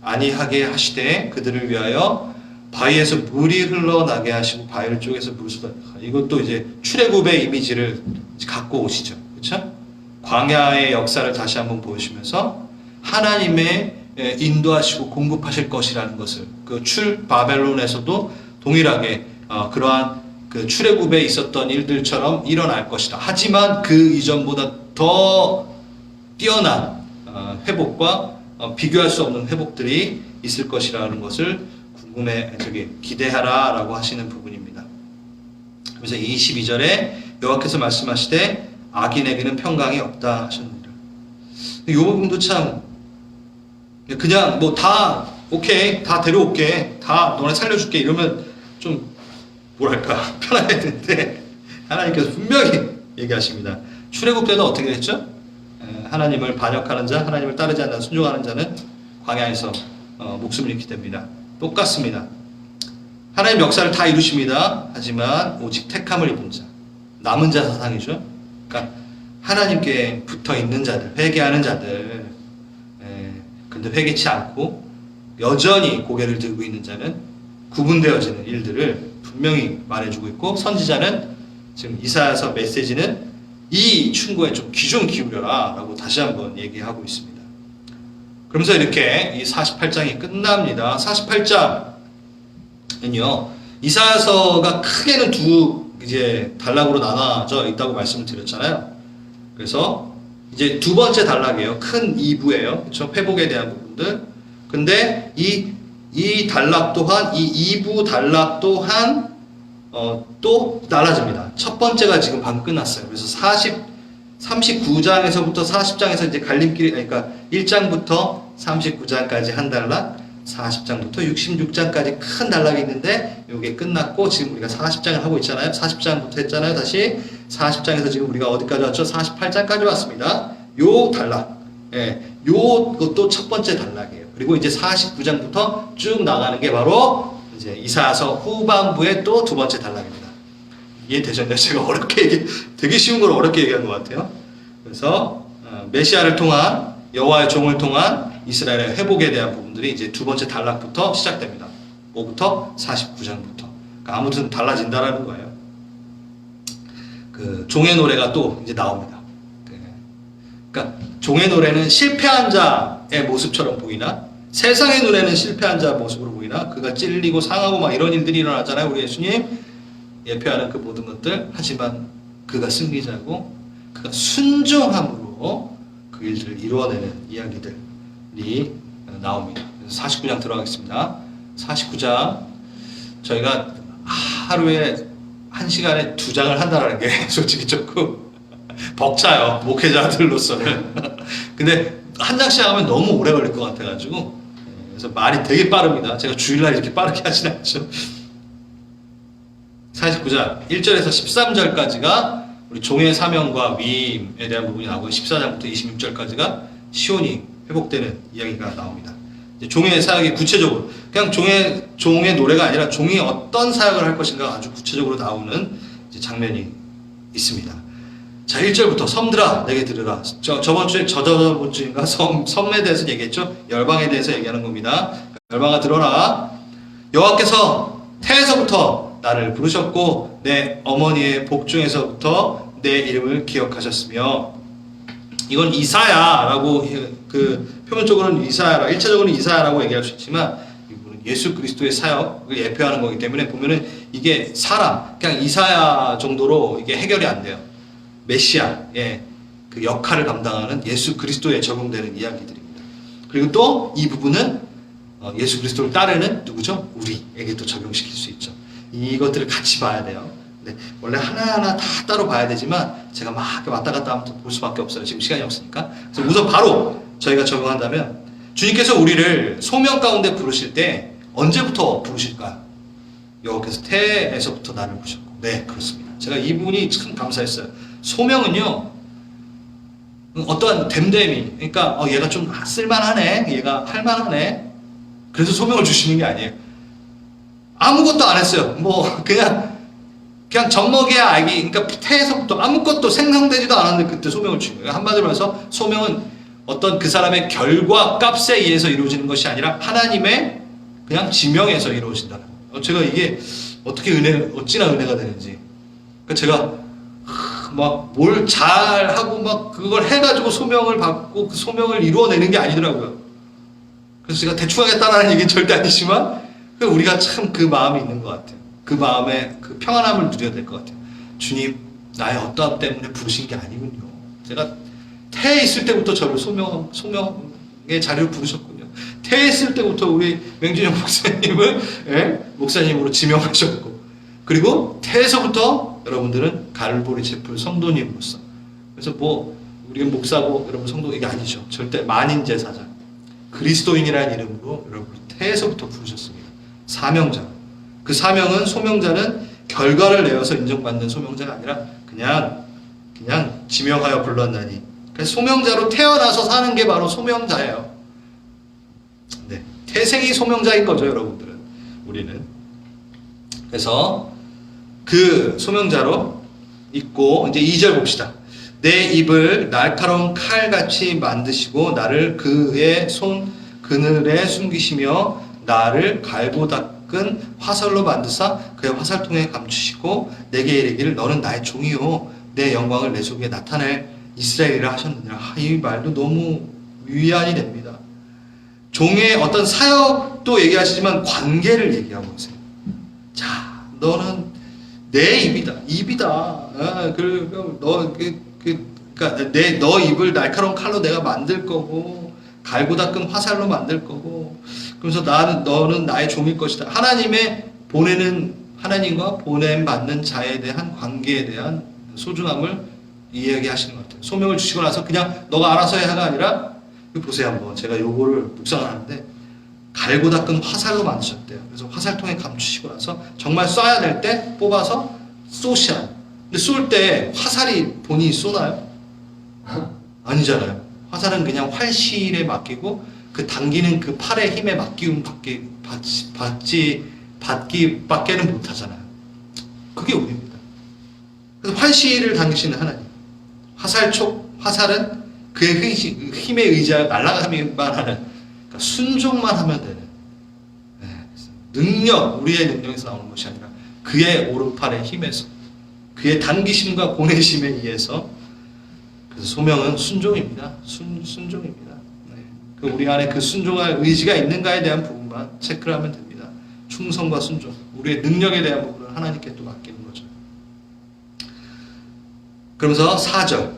아니하게 하시되 그들을 위하여 바위에서 물이 흘러나게 하시고 바위를 쪼개서 물 쏟아. 이것도 이제 출애굽의 이미지를 갖고 오시죠. 그렇죠? 광야의 역사를 다시 한번 보여주면서 하나님의 인도하시고 공급하실 것이라는 것을 그 바벨론에서도 동일하게 그러한 그 출애굽에 있었던 일들처럼 일어날 것이다. 하지만 그 이전보다 더 뛰어난 회복과 비교할 수 없는 회복들이 있을 것이라는 것을 기대하라 라고 하시는 부분입니다. 그래서 22절에 여호와께서 말씀하시되 악인에게는 평강이 없다 하셨느니라. 이 부분도 참 그냥 뭐 다 오케이, 다 데려올게, 다 너네 살려줄게 이러면 좀 뭐랄까 편하게 되는데 하나님께서 분명히 얘기하십니다. 출애굽 때는 어떻게 됐죠? 하나님을 반역하는 자, 하나님을 따르지 않는 순종하는 자는 광야에서 목숨을 잃게 됩니다. 똑같습니다. 하나님 역사를 다 이루십니다. 하지만 오직 택함을 입은 자, 남은 자 사상이죠. 그러니까 하나님께 붙어 있는 자들, 회개하는 자들, 근데 회개치 않고 여전히 고개를 들고 있는 자는 구분되어지는 일들을 분명히 말해주고 있고, 선지자는 지금 이사야서 메시지는 이 충고에 좀 귀 좀 기울여라 라고 다시 한번 얘기하고 있습니다. 그러면서 이렇게 이 48장이 끝납니다. 48장은요, 이사야서가 크게는 두 이제 단락으로 나눠져 있다고 말씀을 드렸잖아요. 그래서 이제 두 번째 단락이에요. 큰 2부예요. 그렇죠? 회복에 대한 부분들. 근데 이 단락 또한, 이 2부 단락 또한 또 달라집니다. 첫 번째가 지금 방금 끝났어요. 그래서 39장에서부터 40장에서 이제 갈림길이, 그러니까 1장부터 39장까지 한 단락, 40장부터 66장까지 큰 단락이 있는데, 이게 끝났고, 지금 우리가 40장을 하고 있잖아요. 40장부터 했잖아요. 다시 40장에서 지금 우리가 어디까지 왔죠? 48장까지 왔습니다. 요 단락. 예, 요것도 첫 번째 단락이에요. 그리고 이제 49장부터 쭉 나가는 게 바로 이제 이사야서 후반부의 또 두 번째 단락입니다. 이해되셨나요? 제가 되게 쉬운 걸 어렵게 얘기한 것 같아요. 그래서 메시아를 통한, 여호와의 종을 통한 이스라엘의 회복에 대한 부분들이 이제 두 번째 단락부터 시작됩니다. 뭐부터? 49장부터. 그러니까 아무튼 달라진다라는 거예요. 그 종의 노래가 또 이제 나옵니다. 그러니까 종의 노래는 실패한 자의 모습처럼 보이나, 세상의 노래는 실패한 자 모습으로 보이나, 그가 찔리고 상하고 막 이런 일들이 일어나잖아요. 우리 예수님 예표하는 그 모든 것들. 하지만 그가 승리자고, 그가 순종함으로 그 일들을 이루어내는 이야기들이 나옵니다. 그래서 49장 들어가겠습니다. 49장, 저희가 하루에 1시간에 2장을 한다는 게 솔직히 조금 벅차요, 목회자들로서는. 근데 한 장씩 하면 너무 오래 걸릴 것 같아가지고, 그래서 말이 되게 빠릅니다. 제가 주일날 이렇게 빠르게 하진 않죠. 49장 1절에서 13절까지가 우리 종의 사명과 위임에 대한 부분이 나오고, 14장부터 26절까지가 시온이 회복되는 이야기가 나옵니다. 이제 종의 사역이 구체적으로, 그냥 종의 노래가 아니라 종이 어떤 사역을 할 것인가 아주 구체적으로 나오는 이제 장면이 있습니다. 자, 1절부터 섬들아 내게 들으라. 저번 주인가 섬에 대해서 얘기했죠. 열방에 대해서 얘기하는 겁니다. 열방아 들어라. 여호와께서 태에서부터 나를 부르셨고 내 어머니의 복중에서부터 내 이름을 기억하셨으며. 이건 이사야라고, 그 표면적으로는 이사야라, 1차적으로는 이사야라고 얘기할 수 있지만 이분은 예수 그리스도의 사역을 예표하는 거기 때문에 보면은 이게 사람, 그냥 이사야 정도로 이게 해결이 안 돼요. 메시아의 그 역할을 감당하는 예수 그리스도에 적용되는 이야기들입니다. 그리고 또 이 부분은 예수 그리스도를 따르는 누구죠? 우리에게 또 적용시킬 수 있죠. 이것들을 같이 봐야 돼요. 네, 원래 하나하나 다 따로 봐야 되지만 제가 막 왔다 갔다 하면 볼 수밖에 없어요. 지금 시간이 없으니까. 그래서 우선 바로 저희가 적용한다면, 주님께서 우리를 소명 가운데 부르실 때 언제부터 부르실까요? 여호와께서 태에서부터 나를 부르셨고. 네, 그렇습니다. 제가 이 부분이 참 감사했어요. 소명은요, 어떠한 됨됨이, 그러니까 얘가 좀 쓸만하네, 얘가 할만하네, 그래서 소명을 주시는 게 아니에요. 아무것도 안 했어요. 뭐 그냥 젖먹이야 아기, 그러니까 태에서부터 아무것도 생성되지도 않았는데 그때 소명을 주는 거예요. 한마디로 해서 소명은 어떤 그 사람의 결과 값에 의해서 이루어지는 것이 아니라 하나님의 그냥 지명에서 이루어진다는 거예요. 제가 이게 어찌나 은혜가 되는지. 그러니까 제가 막 뭘 잘하고 막 그걸 해가지고 소명을 받고 그 소명을 이루어내는 게 아니더라고요. 그래서 제가 대충 하겠다라는 얘기는 절대 아니지만, 우리가 참 그 마음이 있는 것 같아요. 그 마음에 그 평안함을 누려야 될 것 같아요. 주님, 나의 어떠함 때문에 부르신 게 아니군요. 제가 태에 있을 때부터 저를 소명의 자리를 부르셨군요. 태에 있을 때부터 우리 맹준영 목사님을 목사님으로 지명하셨고, 그리고 태에서부터 여러분들은 갈보리 채플 성도님으로서, 그래서 뭐 우리가 목사고 여러분 성도, 이게 아니죠. 절대 만인 제사장 그리스도인이라는 이름으로 여러분 태에서부터 부르셨습니다. 사명자. 그 사명은, 소명자는 결과를 내어서 인정받는 소명자가 아니라 그냥 지명하여 불렀나니. 그래서 소명자로 태어나서 사는 게 바로 소명자예요. 네, 태생이 소명자인 거죠, 여러분들은. 우리는. 그래서 그 소명자로 있고, 이제 2절 봅시다. 내 입을 날카로운 칼같이 만드시고 나를 그의 손 그늘에 숨기시며 나를 갈고 닦은 화살로 만드사 그의 화살통에 감추시고 내게 이르기를 너는 나의 종이요 내 영광을 내 속에 나타낼 이스라엘이라 하셨느니라. 이 말도 너무 위안이 됩니다. 종의 어떤 사역도 얘기하시지만 관계를 얘기하고 있어요. 자, 너는 내 입이다. 그러니까 너 입을 날카로운 칼로 내가 만들 거고, 갈고 닦은 화살로 만들 거고, 그래서 너는 나의 종일 것이다. 하나님과 보냄 받는 자에 대한 관계에 대한 소중함을 이야기하시는 것 같아요. 소명을 주시고 나서 그냥 너가 알아서 해야가 아니라, 보세요 한번. 제가 요거를 묵상을 하는데, 갈고 닦은 화살로 만드셨대요. 그래서 화살통에 감추시고 나서 정말 쏴야 될 때 뽑아서 쏘시야. 근데 쏠 때 화살이 본인이 쏘나요? 아니잖아요. 화살은 그냥 활실에 맡기고 그 당기는 그 팔의 힘에 맡기면 받기밖에는 못하잖아요. 그게 우리입니다. 그래서 활실을 당기시는 하나님. 화살은 그의 힘에 의지하여 날아가기만 하는, 그러니까 순종만 하면 되는, 우리의 능력에서 나오는 것이 아니라 그의 오른팔의 힘에서, 그의 당기심과 보내심에 의해서. 그래서 소명은 순종입니다. 순종입니다. 우리 안에 그 순종할 의지가 있는가에 대한 부분만 체크를 하면 됩니다. 충성과 순종, 우리의 능력에 대한 부분을 하나님께 또 맡기는 거죠. 그러면서 4절,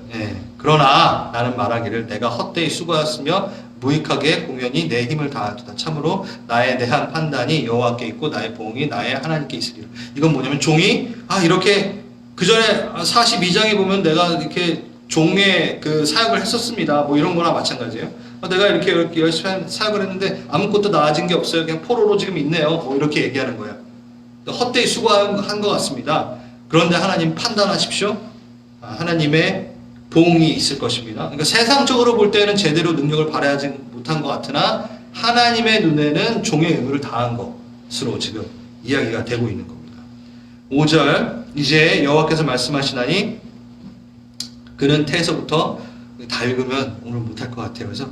그러나 나는 말하기를 내가 헛되이 수고하였으며 무익하게 공연히 내 힘을 다하도다. 참으로 나에 대한 판단이 여호와께 있고 나의 보응이 나의 하나님께 있으리라. 이건 뭐냐면 종이 이렇게 그 전에 42장에 보면 내가 이렇게 종의 그 사역을 했었습니다. 뭐 이런 거나 마찬가지예요. 내가 이렇게 열심히 사역을 했는데 아무것도 나아진 게 없어요. 그냥 포로로 지금 있네요. 뭐 이렇게 얘기하는 거예요. 헛되이 수고한 것 같습니다. 그런데 하나님 판단하십시오. 하나님의 보응이 있을 것입니다. 그러니까 세상적으로 볼 때는 제대로 능력을 발휘하지 못한 것 같으나 하나님의 눈에는 종의 의무를 다한 것으로 지금 이야기가 되고 있는 겁니다. 5절, 이제 여호와께서 말씀하시나니 그는 태에서부터 다 읽으면 오늘 못할 것 같아요. 그래서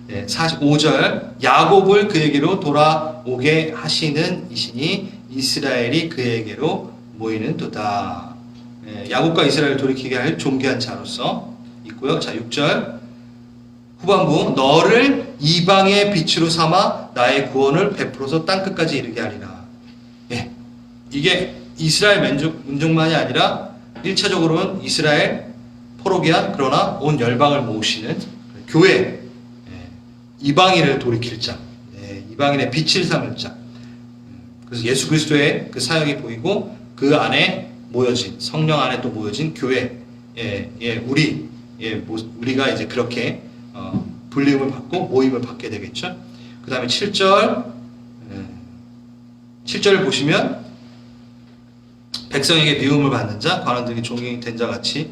45절, 야곱을 그에게로 돌아오게 하시는 이시니 이스라엘이 그에게로 모이는도다. 야곱과 이스라엘을 돌이키게 할 존귀한 자로서 있고요. 자, 6절 후반부, 너를 이방의 빛으로 삼아 나의 구원을 베풀어서 땅끝까지 이르게 하리라. 이게 이스라엘 민족만이 아니라 1차적으로는 이스라엘 포로기한, 그러나 온 열방을 모으시는 교회, 이방인을 돌이킬 자, 이방인의 빛을 삼을 자. 그래서 예수 그리스도의 그 사역이 보이고 그 안에 모여진, 성령 안에 또 모여진 교회, 우리가 이제 그렇게 불림을 받고 모임을 받게 되겠죠. 그 다음에 7절을 보시면 백성에게 미움을 받는 자, 관원들이 종이 된 자 같이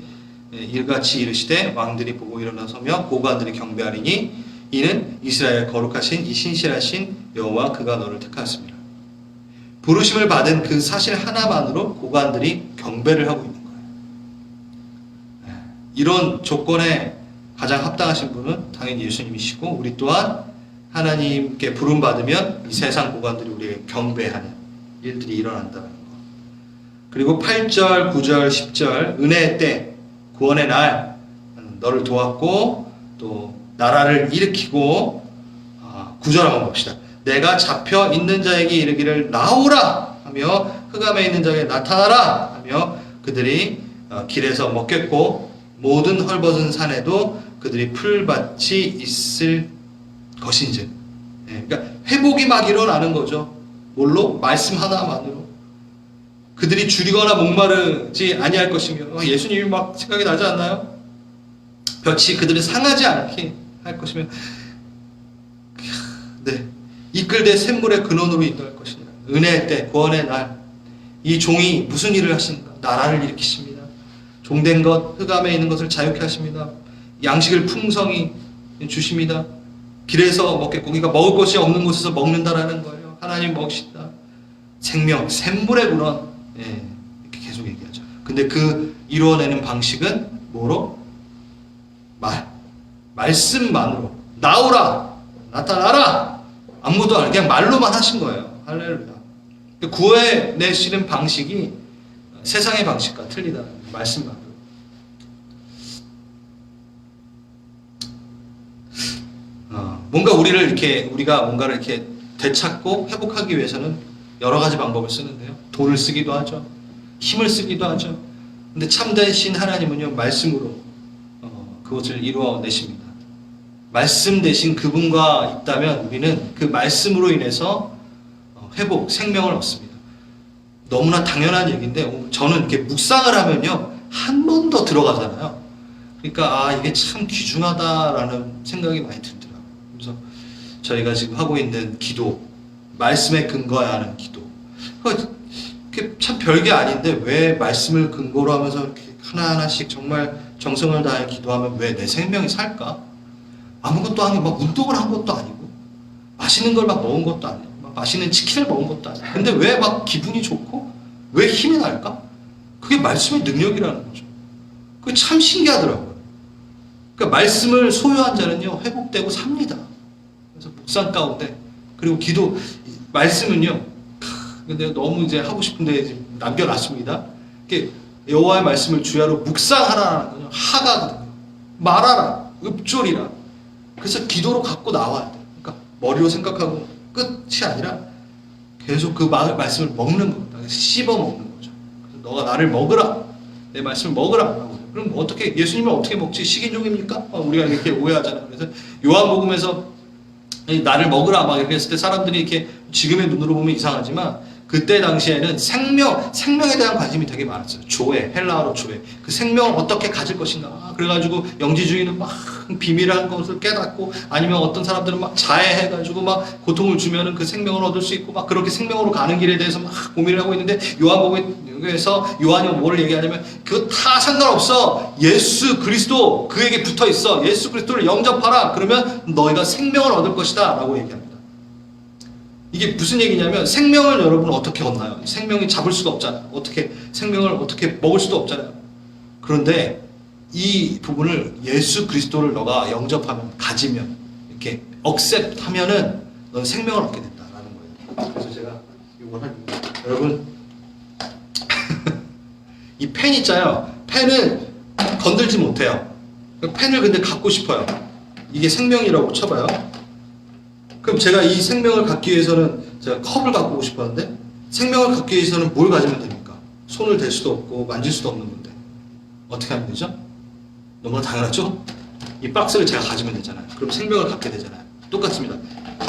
일같이 이르시되 왕들이 보고 일어나서며 고관들이 경배하리니 이는 이스라엘 거룩하신 이 신실하신 여호와 그가 너를 택하였습니다. 부르심을 받은 그 사실 하나만으로 고관들이 경배를 하고 있는 거예요. 이런 조건에 가장 합당하신 분은 당연히 예수님이시고, 우리 또한 하나님께 부름받으면 이 세상 고관들이 우리에게 경배하는 일들이 일어난다는 것. 그리고 8절, 9절, 10절 은혜의 때, 구원의 날 너를 도왔고 또 나라를 일으키고, 9절 한번 봅시다. 내가 잡혀 있는 자에게 이르기를 나오라 하며 흑암에 있는 자에게 나타나라 하며 그들이 길에서 먹겠고 모든 헐벗은 산에도 그들이 풀밭이 있을 것인지. 그러니까 회복이 막 일어나는 거죠. 뭘로? 말씀 하나만으로. 그들이 줄이거나 목마르지 아니할 것이며, 예수님이 막 생각이 나지 않나요? 볕이 그들을 상하지 않게 할 것이며, 이끌되 샘물의 근원으로 인도할 것이니라. 은혜의 때, 구원의 날, 이 종이 무슨 일을 하십니까? 나라를 일으키십니다. 종된 것, 흑암에 있는 것을 자유케 하십니다. 양식을 풍성히 주십니다. 길에서 먹겠고, 그러니까 먹을 것이 없는 곳에서 먹는다라는 거예요. 하나님 먹으신다. 생명, 샘물의 근원, 이렇게 계속 얘기하죠. 근데 그 이루어내는 방식은 뭐로? 말씀만으로. 나오라, 나타나라. 아무것도 안, 그냥 말로만 하신 거예요. 할렐루야. 구해내시는 방식이 세상의 방식과 틀리다는 말씀만으로. 뭔가 우리가 뭔가를 이렇게 되찾고 회복하기 위해서는 여러 가지 방법을 쓰는데요. 돈을 쓰기도 하죠. 힘을 쓰기도 하죠. 근데 참되신 하나님은요, 말씀으로 그것을 이루어내십니다. 말씀 대신 그분과 있다면 우리는 그 말씀으로 인해서 회복, 생명을 얻습니다. 너무나 당연한 얘기인데 저는 이렇게 묵상을 하면요, 한 번 더 들어가잖아요. 그러니까 이게 참 귀중하다라는 생각이 많이 들더라고요. 그래서 저희가 지금 하고 있는 기도, 말씀에 근거해야 하는 기도, 그게 참 별게 아닌데 왜 말씀을 근거로 하면서 이렇게 하나하나씩 정말 정성을 다해 기도하면 왜 내 생명이 살까? 아무것도 아니고 막 운동을 한 것도 아니고 맛있는 걸 막 먹은 것도 아니고 막 맛있는 치킨을 먹은 것도 아니고 근데 왜 막 기분이 좋고 왜 힘이 날까? 그게 말씀의 능력이라는 거죠. 그게 참 신기하더라고요. 그러니까 말씀을 소유한 자는요, 회복되고 삽니다. 그래서 묵상 가운데, 그리고 기도, 말씀은요, 근데 너무 이제 하고 싶은데 지금 남겨놨습니다. 여호와의 말씀을 주야로 묵상하라는 거죠. 하가거든요. 말하라, 읊조리라. 그래서 기도로 갖고 나와야 돼요. 그러니까 머리로 생각하고 끝이 아니라 계속 그 말씀을 먹는 겁니다. 씹어 먹는 거죠. 그래서 너가 나를 먹으라. 내 말씀을 먹으라. 그럼 어떻게, 예수님을 어떻게 먹지? 식인종입니까? 우리가 이렇게 오해하잖아요. 그래서 요한복음에서 나를 먹으라 막 이렇게 했을 때 사람들이 이렇게 지금의 눈으로 보면 이상하지만 그때 당시에는 생명에 대한 관심이 되게 많았어요. 조회, 헬라어로 조회. 그 생명을 어떻게 가질 것인가. 그래가지고 영지주의는 막 비밀한 것을 깨닫고 아니면 어떤 사람들은 막 자해해가지고 막 고통을 주면은 그 생명을 얻을 수 있고 막 그렇게 생명으로 가는 길에 대해서 막 고민을 하고 있는데 요한복음에서 요한이 뭐를 얘기하냐면 그거 다 상관없어. 예수 그리스도 그에게 붙어 있어. 예수 그리스도를 영접하라. 그러면 너희가 생명을 얻을 것이다. 라고 얘기합니다. 이게 무슨 얘기냐면 생명을 여러분은 어떻게 얻나요? 생명이 잡을 수가 없잖아요. 생명을 어떻게 먹을 수도 없잖아요. 그런데 이 부분을 예수 그리스도를 너가 영접하면, 가지면, 이렇게 억셉하면은 넌 생명을 얻게 된다라는 거예요. 그래서 제가 이걸 여러분 이 펜 있잖아요. 펜은 건들지 못해요. 펜을 근데 갖고 싶어요. 이게 생명이라고 쳐봐요. 그럼 제가 이 생명을 갖기 위해서는 제가 컵을 갖고 오고 싶었는데 생명을 갖기 위해서는 뭘 가지면 됩니까? 손을 댈 수도 없고 만질 수도 없는 건데 어떻게 하면 되죠? 너무나 당연하죠? 이 박스를 제가 가지면 되잖아요. 그럼 생명을 갖게 되잖아요. 똑같습니다.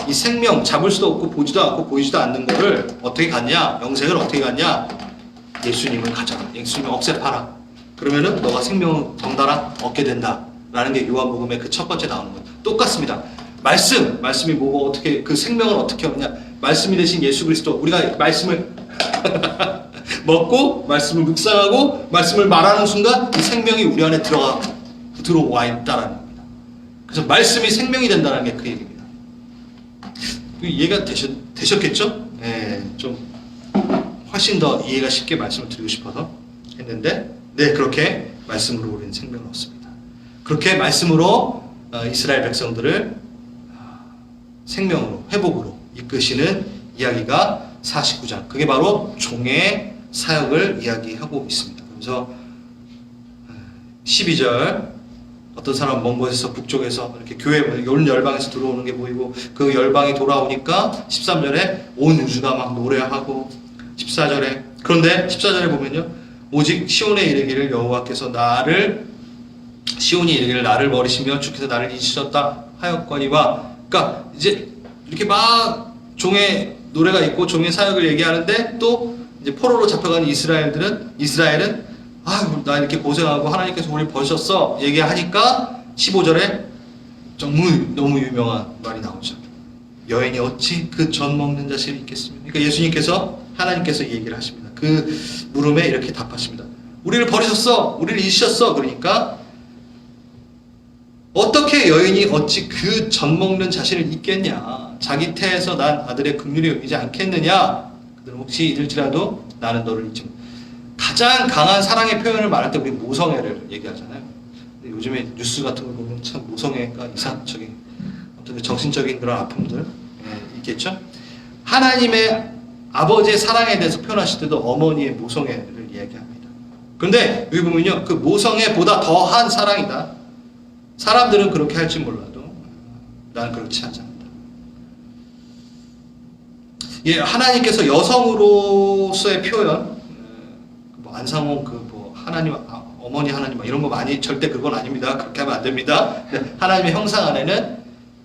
이 생명, 잡을 수도 없고 보지도 않고 보이지도 않는 거를 어떻게 갖냐? 영생을 어떻게 갖냐? 예수님을 가져라. 예수님을 억셉하라. 그러면은 너가 생명을 덩달아 얻게 된다. 라는 게 요한복음의 그 첫 번째 나오는 거예요. 똑같습니다. 말씀이 뭐고 어떻게 그 생명을 어떻게 얻냐? 말씀이 되신 예수 그리스도, 우리가 말씀을 먹고 말씀을 묵상하고 말씀을 말하는 순간 이 생명이 우리 안에 들어와 있다라는 겁니다. 그래서 말씀이 생명이 된다는 게 그 얘기입니다. 이해가 되셨겠죠? 네, 좀 훨씬 더 이해가 쉽게 말씀을 드리고 싶어서 했는데, 네, 그렇게 말씀으로 우리는 생명을 얻습니다. 그렇게 말씀으로 이스라엘 백성들을 생명으로, 회복으로 이끄시는 이야기가 49장. 그게 바로 종의 사역을 이야기하고 있습니다. 그래서 12절, 어떤 사람은 먼 곳에서 북쪽에서 이렇게 교회 온 열방에서 들어오는 게 보이고 그 열방이 돌아오니까 13절에 온 우주가 막 노래하고 14절에, 그런데 14절에 보면요, 오직 시온에 이르기를 여호와께서 시온이 이르기를 나를 버리시며 주께서 나를 잊으셨다 하였거니와. 그러니까 이제 이렇게 막 종의 노래가 있고 종의 사역을 얘기하는데 또 이제 포로로 잡혀간 이스라엘은 나 이렇게 고생하고 하나님께서 우리를 버리셨어 얘기하니까 15절에 너무 유명한 말이 나오죠. 여인이 어찌 그 젖 먹는 자식이 있겠습니까? 그러니까 하나님께서 이 얘기를 하십니다. 그 물음에 이렇게 답하십니다. 우리를 버리셨어, 우리를 잊으셨어. 그러니까 어떻게 여인이 어찌 그 젖 먹는 자신을 잊겠냐? 자기 태에서 난 아들의 긍휼이 여기지 않겠느냐? 그들은 혹시 잊을지라도 나는 너를 잊지 못. 가장 강한 사랑의 표현을 말할 때 우리 모성애를 얘기하잖아요. 근데 요즘에 뉴스 같은 걸 보면 참 모성애가 이상적인 어떤 정신적인 그런 아픔들 있겠죠? 하나님의 아버지의 사랑에 대해서 표현하실 때도 어머니의 모성애를 이야기합니다. 그런데 여기 보면요, 그 모성애보다 더한 사랑이다. 사람들은 그렇게 할지 몰라도 나는 그렇지 않지 않다. 예, 하나님께서 여성으로서의 표현, 뭐 안상홍 뭐 하나님 어머니 하나님 이런 거 많이 절대 그건 아닙니다. 그렇게 하면 안 됩니다. 하나님의 형상 안에는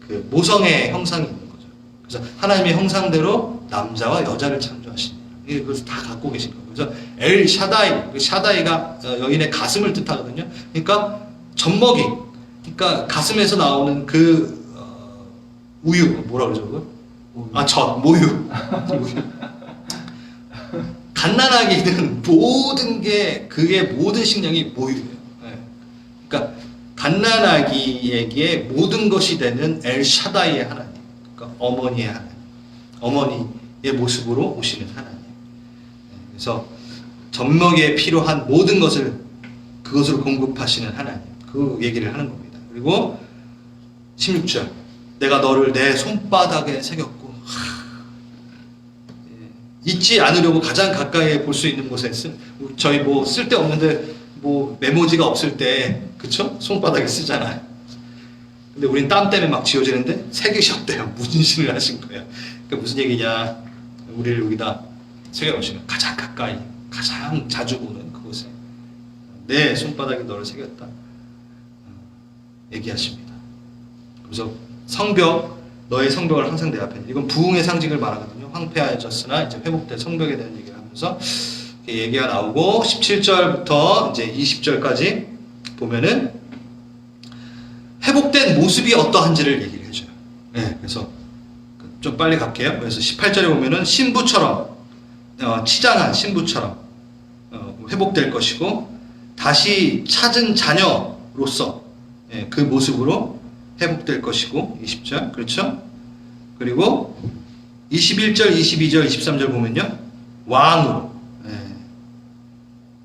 그 모성의 형상이 있는 거죠. 그래서 하나님의 형상대로 남자와 여자를 창조하신 그것을 다 갖고 계신 거예요. 그래서 엘 샤다이, 그 샤다이가 여인의 가슴을 뜻하거든요. 그러니까 젖먹이, 그러니까 가슴에서 나오는 그 우유, 뭐라 그러죠 그거? 모유. 갓난아기는 모든 게 그의 모든 식량이 모유예요. 네. 그러니까 갓난아기에게 모든 것이 되는 엘 샤다이의 하나님, 그러니까 어머니의 하나님, 어머니의 모습으로 오시는 하나님. 네. 그래서 젖먹이에 필요한 모든 것을 그것으로 공급하시는 하나님, 그 얘기를 하는 겁니다. 그리고 16절, 내가 너를 내 손바닥에 새겼고 잊지 않으려고 가장 가까이 볼 수 있는 곳에 저희 뭐 쓸데없는데 뭐 메모지가 없을 때 그쵸? 손바닥에 쓰잖아요. 근데 우린 땀 때문에 막 지워지는데 새기셨대요. 문신을 하신 거예요. 그러니까 무슨 얘기냐, 우리를 여기다 새겨놓으시면 가장 가까이 가장 자주 보는 그곳에 내 손바닥에 너를 새겼다 얘기하십니다. 그래서 성벽, 너의 성벽을 항상 내 앞에, 이건 부흥의 상징을 말하거든요. 황폐해졌으나 이제 회복된 성벽에 대한 얘기를 하면서 얘기가 나오고 17절부터 이제 20절까지 보면은 회복된 모습이 어떠한지를 얘기를 해줘요. 네, 그래서 좀 빨리 갈게요. 그래서 18절에 보면은 신부처럼 치장한 신부처럼 회복될 것이고 다시 찾은 자녀로서 그 모습으로 회복될 것이고 20절 그렇죠? 그리고 21절, 22절, 23절 보면요 왕으로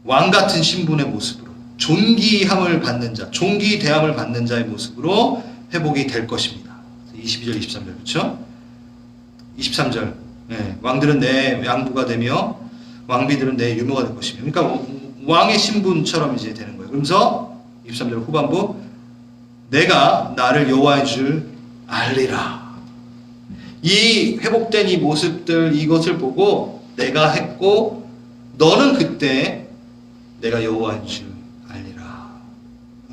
왕 같은 신분의 모습으로 존귀함을 받는 자, 존귀대함을 받는 자의 모습으로 회복이 될 것입니다. 22절, 23절 그렇죠? 23절 왕들은 내 양부가 되며 왕비들은 내 유모가 될 것이며, 그러니까 왕의 신분처럼 이제 되는 거예요. 그러면서 23절 후반부 내가 나를 여호와인 줄 알리라. 이 회복된 이 모습들, 이것을 보고 내가 했고 너는 그때 내가 여호와인 줄 알리라.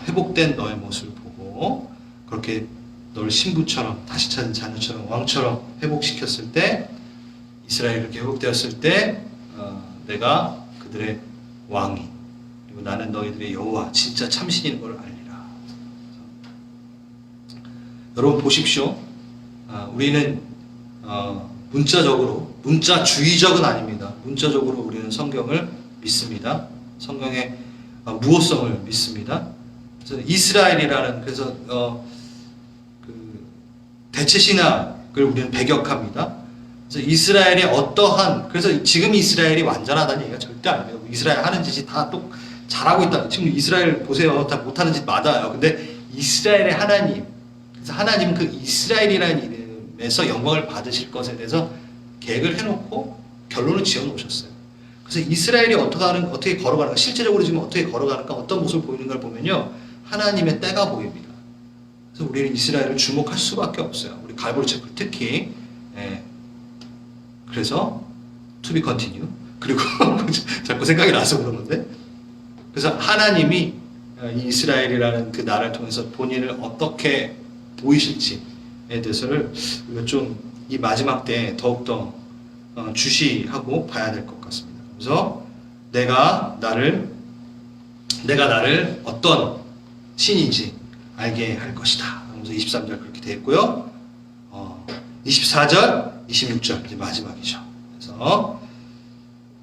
회복된 너의 모습을 보고 그렇게 너를 신부처럼 다시 찾은 자녀처럼 왕처럼 회복시켰을 때, 이스라엘이 그렇게 회복되었을 때 내가 그들의 왕이, 그리고 나는 너희들의 여호와, 진짜 참신인 걸 알리라. 여러분 보십시오. 우리는 문자적으로, 문자주의적은 아닙니다. 문자적으로 우리는 성경을 믿습니다. 성경의 무호성을 믿습니다. 그래서 이스라엘이라는, 그래서 그 대체 신학을 우리는 배격합니다. 그래서 이스라엘의 어떠한, 그래서 지금 이스라엘이 완전하다는 얘기가 절대 아니에요. 이스라엘 하는 짓이 다 또 잘하고 있다. 지금 이스라엘 보세요. 다 못하는 짓 맞아요. 근데 이스라엘의 하나님, 그래서 하나님은 그 이스라엘이라는 이름에서 영광을 받으실 것에 대해서 계획을 해놓고 결론을 지어놓으셨어요. 그래서 이스라엘이 어떻게 걸어가는가, 실제적으로 지금 어떻게 걸어가는가, 어떤 모습을 보이는가를 보면요, 하나님의 때가 보입니다. 그래서 우리는 이스라엘을 주목할 수밖에 없어요. 우리 갈보리 채플 특히. 그래서 to be continue. 그리고 자꾸 생각이 나서 그런 건데, 그래서 하나님이 이 이스라엘이라는 그 나라를 통해서 본인을 어떻게 보이실지에 대해서를 좀 이 마지막 때에 더욱더 주시하고 봐야 될 것 같습니다. 그래서 내가 나를 어떤 신인지 알게 할 것이다. 그래서 23절 그렇게 되어 있고요. 24절, 26절 이제 마지막이죠. 그래서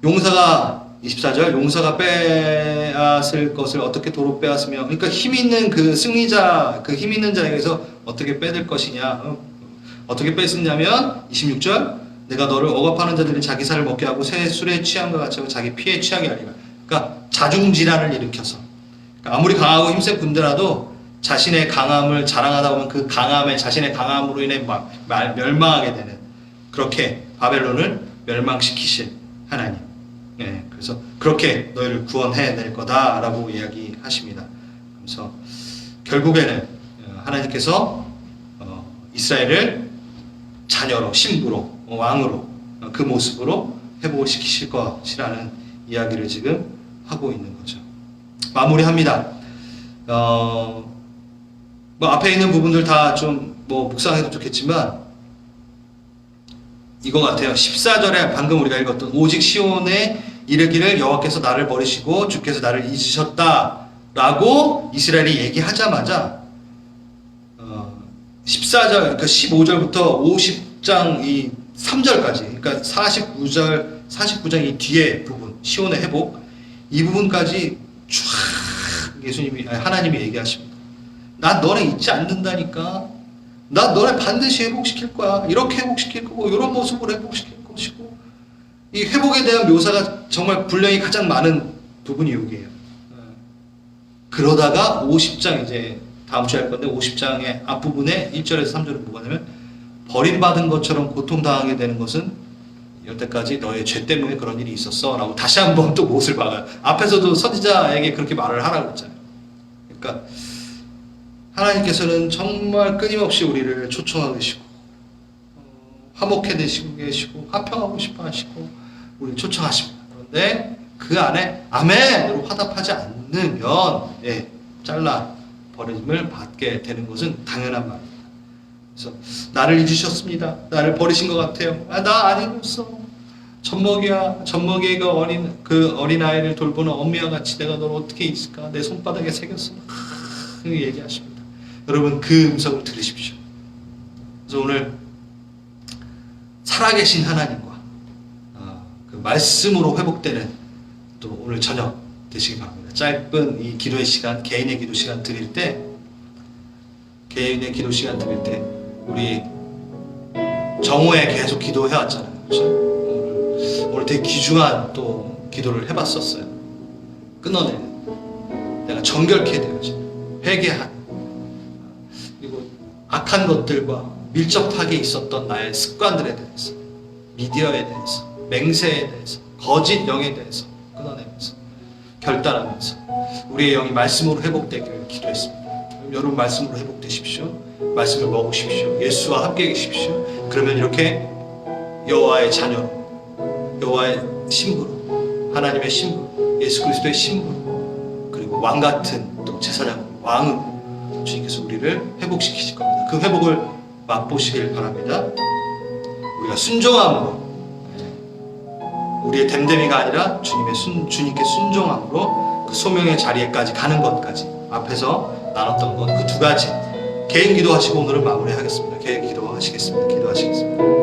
용사가 24절, 용사가 빼앗을 것을 어떻게 도로 빼앗으며, 그러니까 힘 있는 그 승리자, 그 힘 있는 자에게서 어떻게 빼들 것이냐, 어떻게 뺏었냐면 26절, 내가 너를 억압하는 자들이 자기 살을 먹게 하고 새 술에 취함과 같이 하고 자기 피에 취하게 하리라. 그러니까 자중질환을 일으켜서, 그러니까 아무리 강하고 힘센 군대라도 자신의 강함을 자랑하다 보면 그 강함에, 자신의 강함으로 인해 멸망하게 되는, 그렇게 바벨론을 멸망시키실 하나님. 그래서 그렇게 너희를 구원해낼 거다라고 이야기하십니다. 그래서 결국에는 하나님께서 이스라엘을 자녀로, 신부로, 왕으로, 그 모습으로 회복을 시키실 것이라는 이야기를 지금 하고 있는 거죠. 마무리합니다. 뭐 앞에 있는 부분들 다 좀 뭐 묵상해도 좋겠지만 이거 같아요. 14절에 방금 우리가 읽었던 오직 시온에 이르기를 여호와께서 나를 버리시고 주께서 나를 잊으셨다 라고 이스라엘이 얘기하자마자 14절, 그러니까 15절부터 50장 이 3절까지, 그러니까 49장 이 뒤에 부분, 시온의 회복, 이 부분까지 쫙 하나님이 얘기하십니다. 나 너네 잊지 않는다니까. 나 너네 반드시 회복시킬 거야. 이렇게 회복시킬 거고, 이런 모습으로 회복시킬 것이고. 이 회복에 대한 묘사가 정말 분량이 가장 많은 부분이 여기에요. 그러다가 50장 이제 다음 주에 할 건데 50장의 앞부분에 1절에서 3절은 뭐가 냐면 버림받은 것처럼 고통당하게 되는 것은 여태까지 너의 죄 때문에 그런 일이 있었어 라고 다시 한번 또 못을 박아요. 앞에서도 선지자에게 그렇게 말을 하라고 했잖아요. 그러니까 하나님께서는 정말 끊임없이 우리를 초청하고 계시고 화목해 계시고 화평하고 싶어 하시고 우리를 초청하십니다. 그런데 그 안에 아멘으로 화답하지 않으면 잘라 버림을 받게 되는 것은 당연한 말입니다. 그래서 나를 잊으셨습니다. 나를 버리신 것 같아요. 나 아니었어. 젖먹이가 어린 아이를 돌보는 어미와 같이 내가 널 어떻게 잊을까? 내 손바닥에 새겼어. 얘기하십니다. 여러분 그 음성을 들으십시오. 그래서 오늘 살아계신 하나님과 그 말씀으로 회복되는 또 오늘 저녁 되시기 바랍니다. 짧은 이 기도의 시간, 개인의 기도 시간 드릴 때 우리 정오에 계속 기도해왔잖아요. 그렇죠? 오늘 되게 귀중한 또 기도를 해봤었어요. 끊어내는, 내가 정결케 되어지는, 회개하는, 그리고 악한 것들과 밀접하게 있었던 나의 습관들에 대해서, 미디어에 대해서, 맹세에 대해서, 거짓 영에 대해서 끊어내면서 결단하면서 우리의 영이 말씀으로 회복되기를 기도했습니다. 여러분 말씀으로 회복되십시오. 말씀을 먹으십시오. 예수와 함께 계십시오. 그러면 이렇게 여호와의 자녀로, 여호와의 신부로, 하나님의 신부로, 예수 그리스도의 신부로, 그리고 왕 같은 또 제사장 왕으로 주님께서 우리를 회복시키실 겁니다. 그 회복을 맛보시길 바랍니다. 우리가 순종함으로, 우리의 됨됨이가 아니라 주님께 순종함으로 그 소명의 자리에까지 가는 것까지 앞에서 나눴던 것, 그 두 가지 개인 기도하시고 오늘은 마무리하겠습니다. 개인 기도하시겠습니다. 기도하시겠습니다.